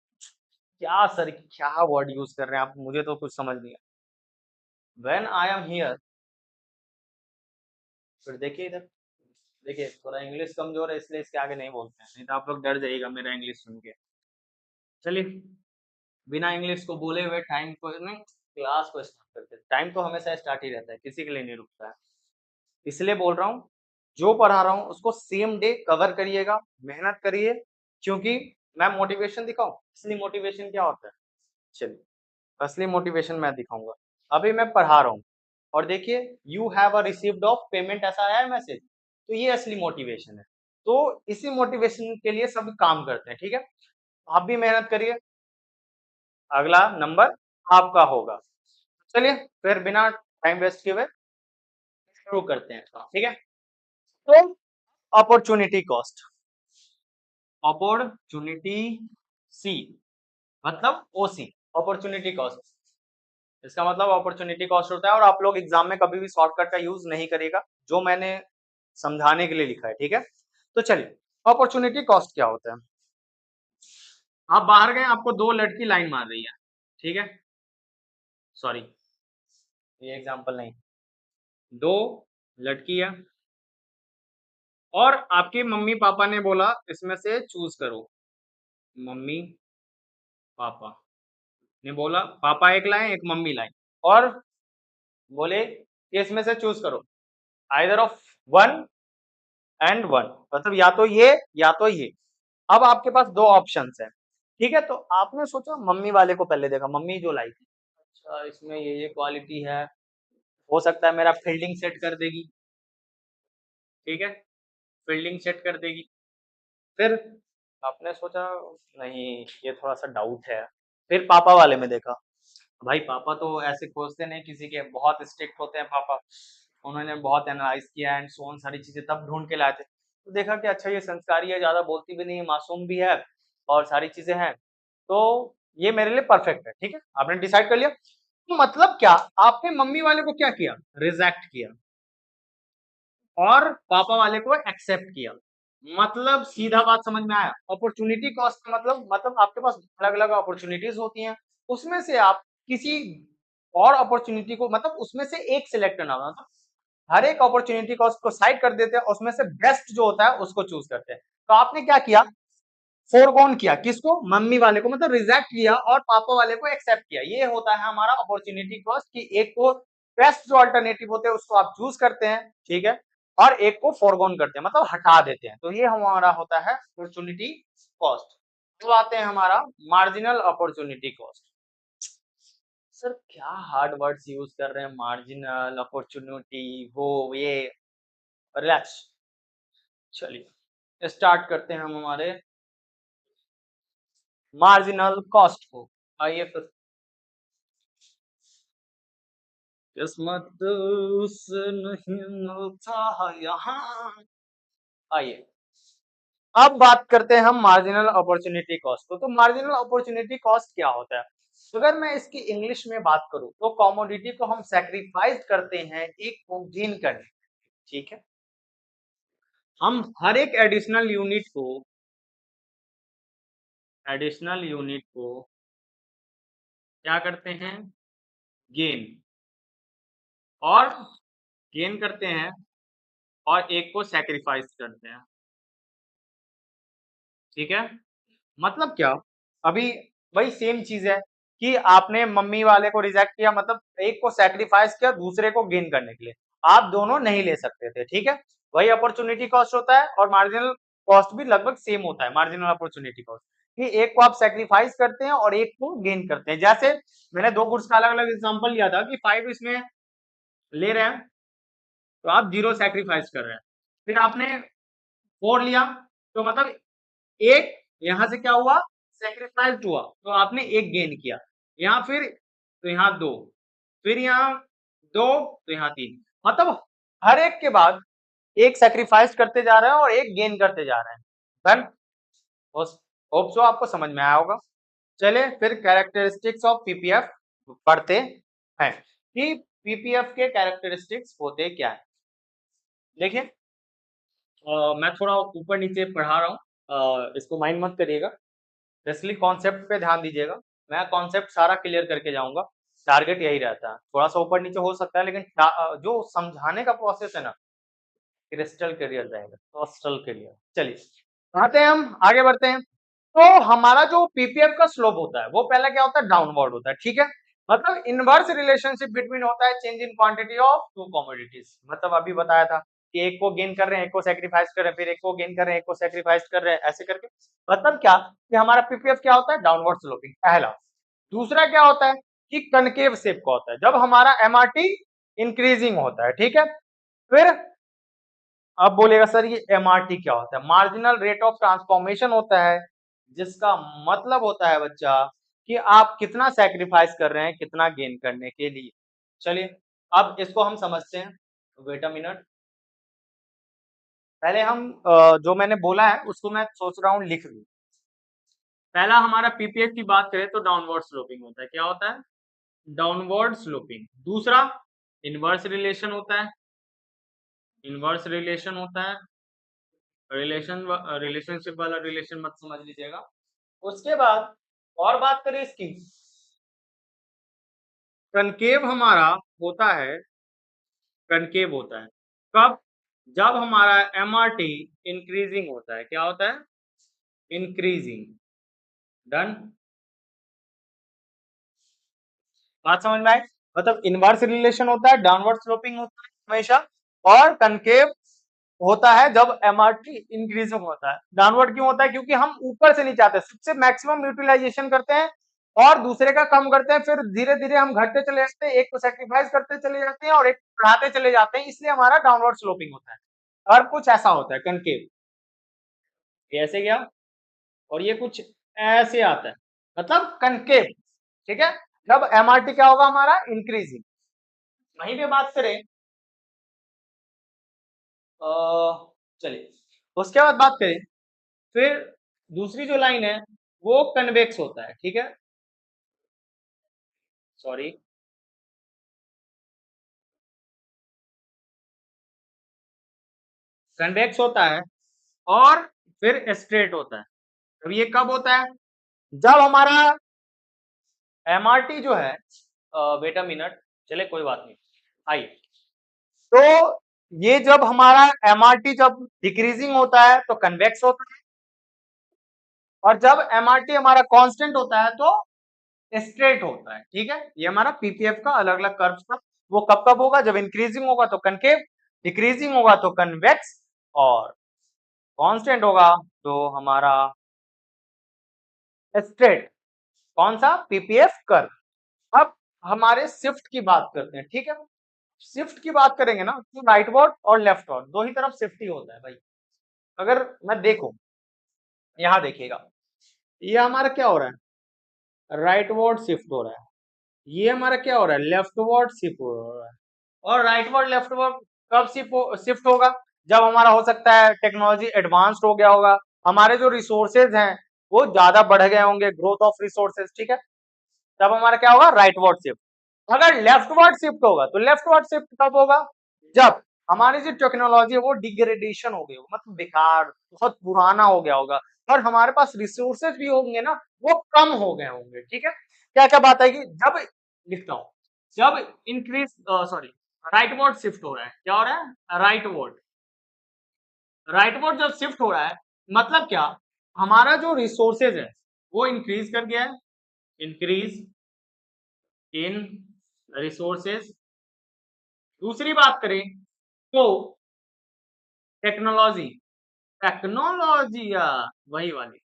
क्या सर, क्या वर्ड यूज कर रहे हैं आप, मुझे तो कुछ समझ नहीं आया। व्हेन आई एम हियर, फिर देखिए इधर, देखिए थोड़ा इंग्लिश कमजोर है इसलिए इसके आगे नहीं बोलते हैं, नहीं तो आप लोग डर जाइएगा मेरा इंग्लिश सुन के। चलिए, बिना इंग्लिश को बोले हुए टाइम को नहीं, क्लास को स्टार्ट करते हैं। टाइम तो हमेशा स्टार्ट ही रहता है, किसी के लिए नहीं रुकता है, इसलिए बोल रहा हूँ जो पढ़ा रहा हूँ उसको सेम डे कवर करिएगा, मेहनत करिए, क्योंकि मैं मोटिवेशन दिखाऊं, असली मोटिवेशन क्या होता है, चलिए असली मोटिवेशन मैं दिखाऊंगा। अभी मैं पढ़ा रहा हूँ और देखिए you have a received of payment ऐसा आया है मैसेज, तो ये असली मोटिवेशन है। तो इसी मोटिवेशन के लिए सब काम करते हैं, ठीक है। आप भी मेहनत करिए, अगला नंबर आपका होगा। चलिए फिर बिना टाइम वेस्ट किए हुए शुरू करते हैं, ठीक है। तो अपॉर्चुनिटी कॉस्ट, अपॉर्चुनिटी सी मतलब ओसी, अपॉर्चुनिटी कॉस्ट, इसका मतलब अपॉर्चुनिटी कॉस्ट होता है। और आप लोग एग्जाम में कभी भी शॉर्टकट का यूज नहीं करेगा, जो मैंने समझाने के लिए लिखा है, ठीक है। तो चलिए अपॉर्चुनिटी कॉस्ट क्या होता है। आप बाहर गए, आपको दो लड़की लाइन मार रही है, ठीक है, सॉरी ये एग्जांपल नहीं, दो लड़की है और आपके मम्मी पापा ने बोला इसमें से चूज करो, मम्मी पापा ने बोला, पापा एक लाइन एक मम्मी लाइन, और बोले कि इसमें से चूज करो either of one and one, मतलब या तो ये या तो ये। अब आपके पास दो ऑप्शंस है, ठीक है। तो आपने सोचा मम्मी वाले को पहले देखा, मम्मी जो लाई थी, अच्छा इसमें ये क्वालिटी है, हो सकता है मेरा फील्डिंग सेट कर देगी, ठीक है, फील्डिंग सेट कर देगी। फिर आपने सोचा नहीं ये थोड़ा सा डाउट है, फिर पापा वाले में देखा, भाई पापा तो ऐसे खोजते नहीं किसी के, बहुत स्ट्रिक्ट होते हैं पापा, उन्होंने बहुत एनालाइज किया एंड सोन सारी चीजें तब ढूंढ के लाए थे। तो देखा कि अच्छा ये संस्कारी है, ज्यादा बोलती भी नहीं है, मासूम भी है और सारी चीजें हैं, तो ये मेरे लिए परफेक्ट है, ठीक है। आपने डिसाइड कर लिया, तो मतलब क्या, आपने मम्मी वाले को क्या किया, रिजेक्ट किया और पापा वाले को एक्सेप्ट किया। मतलब सीधा बात समझ में आया, अपॉर्चुनिटी कॉस्ट का मतलब आपके पास अलग अलग अपॉर्चुनिटीज होती हैं, उसमें से आप किसी और अपॉर्चुनिटी को, मतलब उसमें से एक सिलेक्ट करना होगा, मतलब हर एक अपॉर्चुनिटी कॉस्ट को साइड कर देते हैं, उसमें से बेस्ट जो होता है उसको चूज करते हैं। तो आपने क्या किया, फोरगोन किया, किसको, मम्मी वाले को, मतलब रिजेक्ट किया और पापा वाले को एक्सेप्ट किया। ये होता है हमारा अपॉर्चुनिटी कॉस्ट, कि एक को बेस्ट जो अल्टरनेटिव होते हैं उसको आप चूज करते हैं, ठीक है, और एक को फोरगोन करते हैं, मतलब हटा देते हैं। तो ये हमारा होता है अपॉर्चुनिटी कॉस्ट। तो आते हैं हमारा मार्जिनल अपॉर्चुनिटी कॉस्ट। सर क्या हार्ड वर्ड्स यूज कर रहे हैं, मार्जिनल अपॉर्चुनिटी वो ये, रिलैक्स। चलिए स्टार्ट करते हैं हम हमारे मार्जिनल कॉस्ट को। आइए फिर, किस्मत से नहीं मिलता है यहाँ, आइए अब बात करते हैं हम मार्जिनल अपॉर्चुनिटी कॉस्ट को। तो मार्जिनल अपॉर्चुनिटी कॉस्ट क्या होता है, अगर मैं इसकी इंग्लिश में बात करूं तो कमोडिटी को हम सैक्रिफाइस करते हैं एक को गेन करने, ठीक है। हम हर एक एडिशनल यूनिट को क्या करते हैं, गेन, और गेन करते हैं और एक को सैक्रिफाइस करते हैं, ठीक है। मतलब क्या, अभी वही सेम चीज है कि आपने मम्मी वाले को रिजेक्ट किया, मतलब एक को सैक्रिफाइस किया दूसरे को गेन करने के लिए, आप दोनों नहीं ले सकते थे, ठीक है। वही अपॉर्चुनिटी कॉस्ट होता है और मार्जिनल कॉस्ट भी लगभग सेम होता है, मार्जिनल अपॉर्चुनिटी कॉस्ट, कि एक को आप सैक्रिफाइस करते हैं और एक को गेन करते हैं। जैसे मैंने दो गुड्स का अलग अलग एग्जाम्पल लिया था कि 5 इसमें ले रहे हैं तो आप 0 सैक्रिफाइस कर रहे हैं, फिर आपने 4 लिया तो मतलब एक यहां से क्या हुआ, सेक्रीफाइस हुआ, तो आपने एक गेन किया, यहाँ फिर तो यहाँ दो, फिर यहाँ दो तो यहाँ तीन, मतलब हर एक के बाद एक सेक्रीफाइस करते जा रहे हैं और एक गेन करते जा रहे हैं। डन, होप सो आपको समझ में आया होगा। चले फिर कैरेक्टरिस्टिक्स ऑफ पीपीएफ पढ़ते हैं कि पीपीएफ के कैरेक्टरिस्टिक्स होते क्या है। देखिए मैं थोड़ा ऊपर नीचे पढ़ा रहा हूँ, इसको माइंड मत करिएगा, बेसिकली कॉन्सेप्ट पे ध्यान दीजिएगा। मैं कॉन्सेप्ट सारा क्लियर करके जाऊंगा, टारगेट यही रहता है। थोड़ा सा ऊपर नीचे हो सकता है, लेकिन जो समझाने का प्रोसेस है ना, क्रिस्टल क्लियर रहेगा, क्रिस्टल क्लियर। चलिए आते हैं, हम आगे बढ़ते हैं। तो हमारा जो पीपीएफ का स्लोप होता है वो पहला क्या होता है, डाउनवर्ड होता है, ठीक है। मतलब इनवर्स रिलेशनशिप बिटवीन होता है change in quantity of to commodities. मतलब अभी बताया था कि एक को गेन कर रहे हैं, एक को सेक्रीफाइस कर रहे हैं, फिर एक को गेन कर रहे हैं, एक को सेक्रीफाइस कर रहे हैं, ऐसे करके। मतलब क्या कि हमारा पीपीएफ क्या होता है, डाउनवर्ड स्लोपिंग, पहला। दूसरा क्या होता है कि कनकेव शेप का होता है, जब हमारा एमआरटी इंक्रीजिंग होता है, ठीक है। फिर अब बोलेगा सर ये एमआरटी क्या होता है, मार्जिनल रेट ऑफ ट्रांसफॉर्मेशन होता है, जिसका मतलब होता है बच्चा कि आप कितना सैक्रिफाइस कर रहे हैं कितना गेन करने के लिए। चलिए अब इसको हम समझते हैं। वेट अ मिनट, पहले हम जो मैंने बोला है उसको मैं सोच रहा हूँ लिख लूं। पहला हमारा पीपीएफ की बात करें तो डाउनवर्ड स्लोपिंग होता है, क्या होता है, डाउनवर्ड स्लोपिंग। दूसरा इनवर्स रिलेशन होता है, इनवर्स रिलेशन होता है, रिलेशनशिप वाला रिलेशन मत समझ लीजिएगा। उसके बाद और बात करें इसकी, कनकेव हमारा होता है, कनकेव होता है कब, जब हमारा एमआरटी इंक्रीजिंग होता है, क्या होता है, इंक्रीजिंग। डन, बात समझ में आई। मतलब इनवर्स रिलेशन होता है, डाउनवर्ड स्लोपिंग होता है हमेशा, और कनकेव होता है जब एमआरटी इंक्रीजिंग होता है। डाउनवर्ड क्यों होता है, क्योंकि हम ऊपर से नीचे आते हैं, सबसे मैक्सिमम यूटिलाइजेशन करते हैं और दूसरे का कम करते हैं, फिर धीरे धीरे हम घटते चले जाते हैं, एक को सेक्रीफाइस करते चले जाते हैं और एक बढ़ाते चले जाते हैं, इसलिए हमारा डाउनवर्ड स्लोपिंग होता है। और कुछ ऐसा होता है कनकेव, ये ऐसे गया और ये कुछ ऐसे आता है, मतलब कनकेव, ठीक है। जब एमआरटी क्या होगा हमारा, इंक्रीजिंग। वहीं पे बात करें, चलिए उसके बाद बात करें, फिर दूसरी जो लाइन है वो कन्वेक्स होता है, ठीक है, सॉरी, कन्वेक्स होता है और फिर स्ट्रेट होता है। अब ये कब होता है, जब हमारा एमआरटी जो है, वेट अ मिनट, चले कोई बात नहीं, आइए। तो ये जब हमारा एमआरटी जब डिक्रीजिंग होता है तो कन्वेक्स होता है, और जब एमआरटी हमारा कांस्टेंट होता है तो स्ट्रेट होता है, ठीक है। ये हमारा पीपीएफ का अलग अलग कर्व्स का, वो कब कब होगा, जब इंक्रीजिंग होगा तो कनकेव, डिक्रीजिंग होगा तो कन्वेक्स, और कांस्टेंट होगा तो हमारा स्ट्रेट। कौन सा, पीपीएफ कर्व। अब हमारे शिफ्ट की बात करते हैं, ठीक है। शिफ्ट की बात करेंगे ना तो राइट वर्ड और लेफ्ट वर्ड दो ही तरफ शिफ्ट ही होता है भाई। अगर मैं देखो, यहां देखिएगा, ये हमारा क्या हो रहा है, राइट वर्ड शिफ्ट हो रहा है, ये हमारा क्या हो रहा है, लेफ्ट वर्ड शिफ्ट हो रहा है। और राइट वर्ड लेफ्ट वर्ड कब शिफ्ट होगा, जब हमारा हो सकता है टेक्नोलॉजी एडवांस्ड हो गया होगा, हमारे जो रिसोर्सेज हैं वो ज्यादा बढ़ गए होंगे, ग्रोथ ऑफ रिसोर्सेज, ठीक है। तब हमारा क्या होगा, राइट वर्ड शिफ्ट। अगर लेफ्ट वर्ड शिफ्ट होगा तो लेफ्ट वर्ड शिफ्ट कब होगा, जब हमारी जो टेक्नोलॉजी है वो डिग्रेडेशन हो गई होगी, मतलब बेकार, बहुत पुराना हो गया होगा, और हमारे पास रिसोर्सेज भी होंगे ना, वो कम हो गए होंगे, ठीक है। क्या क्या बात आएगी, जब, लिखता हूं, जब increase, sorry, right word shift हो रहा है, क्या हो रहा है, राइट वर्ड, राइट वर्ड जब शिफ्ट हो रहा है, मतलब क्या, हमारा जो रिसोर्सेज है वो इंक्रीज कर गया है, इंक्रीज इन रिसोर्सेज। दूसरी बात करें तो टेक्नोलॉजी, टेक्नोलॉजी या वही वाली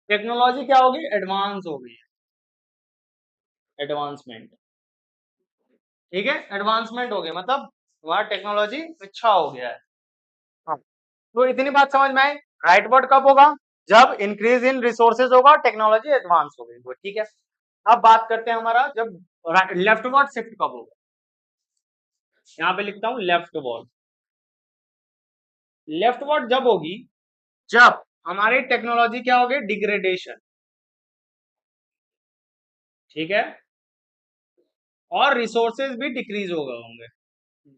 टेक्नोलॉजी क्या होगी, एडवांस हो गई है, एडवांसमेंट, ठीक है, एडवांसमेंट हो गया, मतलब हमारा टेक्नोलॉजी अच्छा हो गया है। हाँ, तो इतनी बात समझ में आई। राइट वर्ड कब होगा, जब इंक्रीज इन रिसोर्सेज होगा, टेक्नोलॉजी एडवांस हो गई, वो ठीक है। अब बात करते हैं हमारा जब लेफ्ट वर्ड शिफ्ट कब होगा, यहाँ पे लिखता हूं लेफ्ट वर्ड, लेफ्ट वर्ड जब होगी, जब हमारी टेक्नोलॉजी क्या होगी, डिग्रेडेशन, ठीक है, और रिसोर्सेज भी डिक्रीज हो गए होंगे,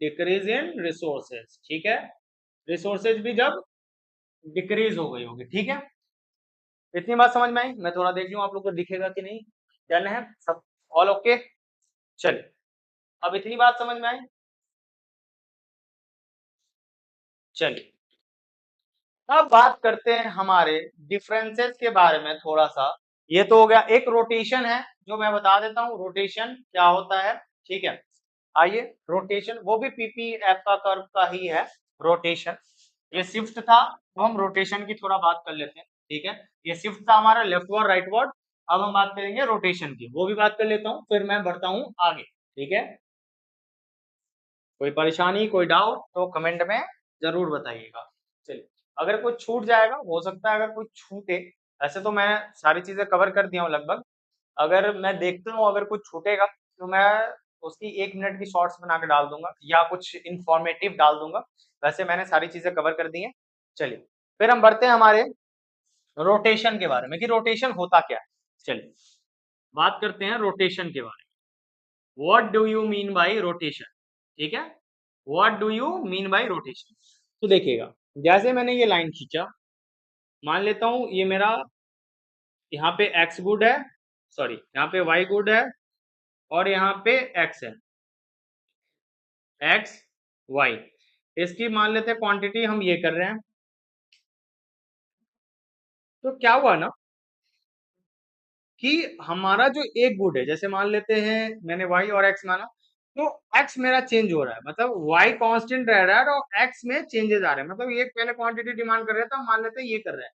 डिक्रीज इन रिसोर्सेज, ठीक है, रिसोर्सेज भी जब डिक्रीज हो गई होगी, ठीक है। इतनी बात समझ में आई? मैं थोड़ा देख लूं आप लोग को दिखेगा कि नहीं। डन है सब, ऑल ओके। चलिए, अब इतनी बात समझ में आई। चलिए, अब बात करते हैं हमारे डिफरेंसेस के बारे में थोड़ा सा। ये तो हो गया, एक रोटेशन है जो मैं बता देता हूँ रोटेशन क्या होता है, ठीक है। आइए, रोटेशन वो भी पीपीएफ का कर्व का ही है रोटेशन। ये शिफ्ट था, तो हम रोटेशन की थोड़ा बात कर लेते हैं, ठीक है। ये शिफ्ट था हमारा लेफ्ट वर्ड राइट वर्ड। अब हम बात करेंगे रोटेशन की, वो भी बात कर लेता हूँ, फिर मैं बढ़ता हूँ आगे, ठीक है। कोई परेशानी कोई डाउट तो कमेंट में जरूर बताइएगा। चलिए, अगर कोई छूट जाएगा, हो सकता है अगर कोई छूटे, ऐसे तो मैं सारी चीजें कवर कर दिया हूँ लगभग। अगर मैं देखता हूँ अगर कुछ छूटेगा तो मैं उसकी 1 मिनट की शॉर्ट्स बना के डाल दूंगा या कुछ इंफॉर्मेटिव डाल दूंगा। वैसे मैंने सारी चीजें कवर कर दी हैं। चलिए, फिर हम बढ़ते हैं हमारे रोटेशन के बारे में कि रोटेशन होता क्या है। चलिए, बात करते हैं रोटेशन के बारे में। What do you mean by rotation, ठीक है। What do you mean by rotation, तो देखिएगा, जैसे मैंने ये लाइन खींचा, मान लेता हूं ये मेरा यहाँ पे एक्स गुड है, सॉरी यहाँ पे वाई गुड है, और यहाँ पे एक्स है, एक्स वाई। इसकी मान लेते हैं क्वांटिटी हम ये कर रहे हैं। तो क्या हुआ ना कि हमारा जो एक गुड है, जैसे मान लेते हैं मैंने वाई और एक्स माना, तो एक्स मेरा चेंज हो रहा है, मतलब वाई कांस्टेंट रह रहा है और एक्स में चेंजेस आ रहे हैं, मतलब ये पहले क्वांटिटी डिमांड कर रहे थे, हम मान लेते हैं ये कर रहे हैं।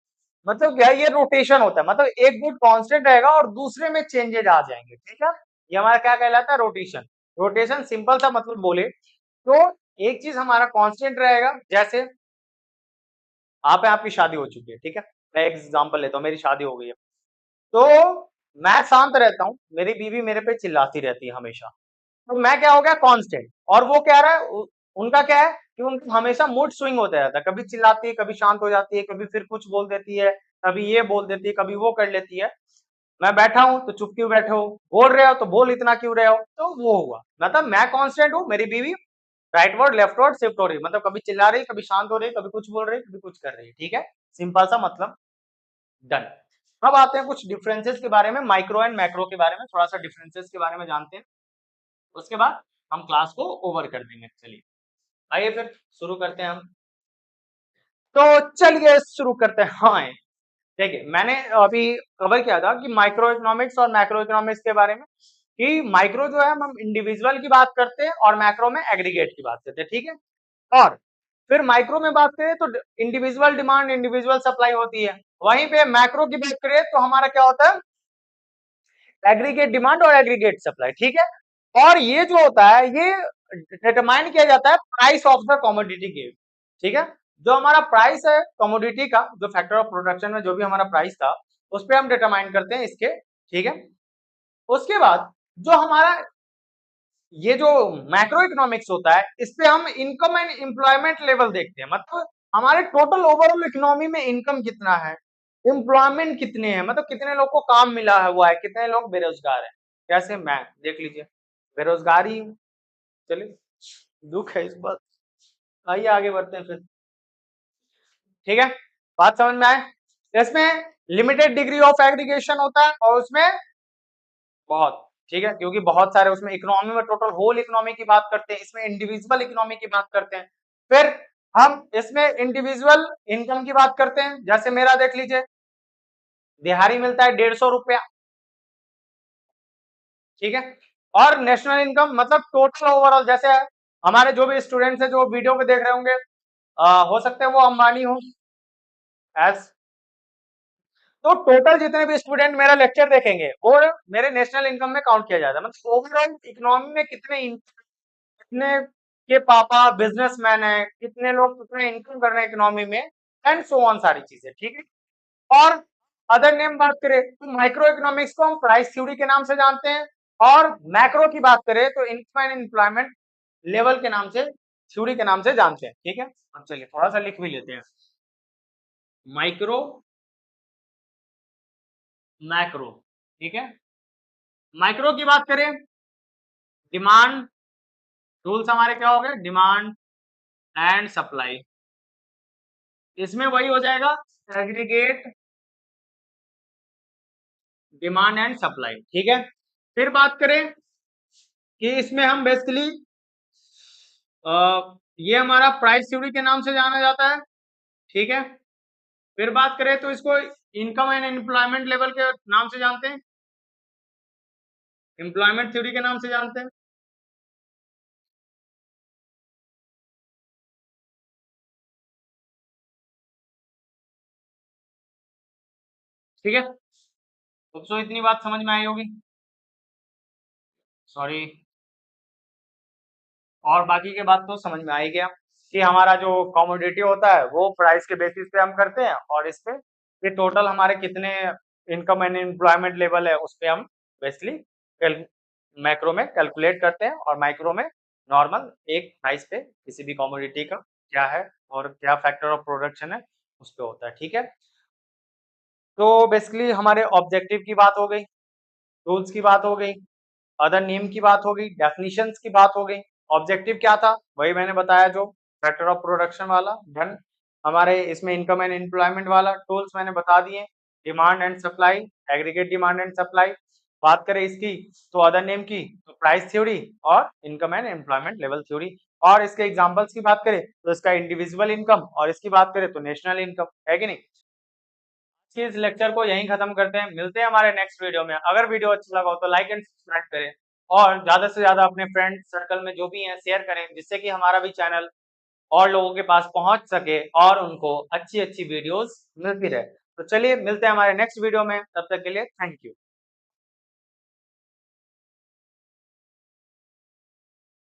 मतलब क्या है, ये रोटेशन होता है, मतलब एक गुड कांस्टेंट रहेगा और दूसरे में चेंजेस आ जाएंगे, ठीक है। ये हमारा क्या कहलाता है, रोटेशन। रोटेशन सिंपल सा मतलब बोले तो एक चीज हमारा कांस्टेंट रहेगा, जैसे आप आपकी शादी हो चुकी है, ठीक है। मैं एक एग्जांपल लेता हूँ, मेरी शादी हो गई है, तो मैं शांत रहता हूँ, मेरी बीवी मेरे पे चिल्लाती रहती है हमेशा, तो मैं क्या हो गया, कांस्टेंट। और वो क्या रहा है, उनका क्या है कि उनका हमेशा मूड स्विंग होता रहता है, कभी चिल्लाती है, कभी शांत हो जाती है, कभी फिर कुछ बोल देती है, कभी ये बोल देती है, कभी वो कर लेती है। मैं बैठा हूं तो चुप क्यों बैठे हो, बोल रहे हो तो बोल इतना क्यों रहे हो, तो वो हुआ, मतलब मैं कांस्टेंट हूँ, मेरी बीवी right word left word shift हो रही है, मतलब कभी चिल्ला रही, कभी शांत हो रही, कभी कुछ बोल रही, कभी कुछ कर रही है, ठीक है। सिंपल सा मतलब, डन। अब आते हैं कुछ डिफरेंसेस के बारे में, माइक्रो एंड मैक्रो के बारे में, थोड़ा सा डिफरेंसेस के बारे में जानते हैं, उसके बाद हम क्लास को ओवर कर देंगे। चलिए, आइए फिर शुरू करते हैं हम। तो चलिए शुरू करते हैं। हाँ, देखिए मैंने अभी कवर किया था कि माइक्रो इकोनॉमिक्स और मैक्रो इकोनॉमिक्स के बारे में, कि माइक्रो जो है हम इंडिविजुअल की बात करते हैं और मैक्रो में एग्रीगेट की बात करते हैं, ठीक है। और फिर माइक्रो में बात करें तो इंडिविजुअल डिमांड इंडिविजुअल सप्लाई होती है, वहीं पे मैक्रो की बात करें तो हमारा क्या होता है, एग्रीगेट डिमांड और एग्रीगेट सप्लाई, ठीक है। और ये जो होता है ये डिटरमाइन किया जाता है प्राइस ऑफ द कमोडिटी के, ठीक है। जो हमारा प्राइस है कमोडिटी का, जो फैक्टर ऑफ प्रोडक्शन में जो भी हमारा प्राइस था, उस पर हम डिटरमाइन करते हैं इसके, ठीक है। उसके बाद जो हमारा ये जो मैक्रो इकोनॉमिक्स होता है, इस पे हम इनकम एंड एम्प्लॉयमेंट लेवल देखते हैं, मतलब हमारे टोटल ओवरऑल इकोनॉमी में इनकम कितना है, एम्प्लॉयमेंट कितने हैं, मतलब कितने लोग को काम मिला है हुआ है, कितने लोग बेरोजगार हैं। कैसे, मैं देख लीजिए बेरोजगारी, चलिए दुख है इस बात। आइए आगे बढ़ते हैं फिर, ठीक है। बात समझ में आए? इसमें लिमिटेड डिग्री ऑफ एग्रीगेशन होता है और उसमें बहुत, ठीक है, क्योंकि बहुत सारे उसमें इकोनॉमी में टोटल होल इकोनॉमी की बात करते हैं, इसमें इंडिविजुअल इकोनॉमी की बात करते हैं। फिर हम इसमें इंडिविजुअल इनकम की बात करते हैं, जैसे मेरा देख लीजिए, दिहाड़ी मिलता है 150 रुपया, ठीक है। और नेशनल इनकम मतलब टोटल ओवरऑल, जैसे हमारे जो भी स्टूडेंट्स हैं जो वीडियो पे देख रहे होंगे, हो सकते हैं वो अंबानी हो, एज तो टोटल जितने भी स्टूडेंट मेरा लेक्चर देखेंगे वो मेरे नेशनल इनकम में काउंट किया जाता है, मतलब ओवरऑल इकोनॉमी में कितने के पापा बिजनेसमैन है, कितने लोग कितने इनकम कर रहे हैं इकोनॉमी में, एंड सो ऑन सारी चीजें, ठीक है। और अदर नेम बात करें तो माइक्रो इकोनॉमिक्स को हम प्राइस थ्योरी के नाम से जानते हैं, और मैक्रो की बात करें तो इनकम एंड एम्प्लॉयमेंट लेवल के नाम से, थ्योरी के नाम से जानते हैं, ठीक है। अब चलिए थोड़ा सा लिख भी लेते हैं, माइक्रो मैक्रो, ठीक है। माइक्रो की बात करें, डिमांड रूल्स हमारे क्या हो गए, डिमांड एंड सप्लाई, इसमें वही हो जाएगा एग्रीगेट डिमांड एंड सप्लाई, ठीक है। फिर बात करें कि इसमें हम बेसिकली ये हमारा प्राइस थ्योरी के नाम से जाना जाता है, ठीक है। फिर बात करें तो इसको इनकम एंड एम्प्लॉयमेंट लेवल के नाम से जानते हैं, एम्प्लॉयमेंट थ्योरी के नाम से जानते हैं। ठीक है, तो इतनी बात समझ में आई होगी, सॉरी। और बाकी के बात तो समझ में आ ही गया कि हमारा जो कमोडिटी होता है वो प्राइस के बेसिस पे हम करते हैं, और इस पे ये टोटल हमारे कितने इनकम एंड एम्प्लॉयमेंट लेवल है उस पे हम बेसिकली मैक्रो में कैलकुलेट करते हैं, और माइक्रो में नॉर्मल एक प्राइस पे किसी भी कमोडिटी का क्या है और क्या फैक्टर ऑफ प्रोडक्शन है उस पे होता है, ठीक है। तो बेसिकली हमारे ऑब्जेक्टिव की बात हो गई, टूल्स की बात हो गई, अदर नेम की बात हो गई, डेफिनेशंस की बात हो गई। ऑब्जेक्टिव क्या था वही मैंने बताया, जो फैक्टर ऑफ प्रोडक्शन वाला, देन हमारे इसमें इनकम एंड एम्प्लॉयमेंट वाला, टूल्स मैंने बता दिए, demand and supply, aggregate demand and supply. बात करें इसकी तो अदर नेम की तो प्राइस थ्योरी और income and employment level theory. और इसके एग्जांपल्स की बात करें तो इसका इंडिविजुअल इनकम, और इसकी बात करें तो नेशनल इनकम, है कि नहीं। इस लेक्चर को यहीं खत्म करते हैं, मिलते हैं हमारे नेक्स्ट वीडियो में। अगर वीडियो अच्छा लगा हो तो लाइक एंड सब्सक्राइब करें, और ज्यादा से ज्यादा अपने फ्रेंड सर्कल में जो भी हैं शेयर करें, जिससे कि हमारा भी चैनल और लोगों के पास पहुंच सके और उनको अच्छी अच्छी वीडियोस मिलती रहे। तो चलिए मिलते हैं हमारे नेक्स्ट वीडियो में, तब तक के लिए थैंक यू।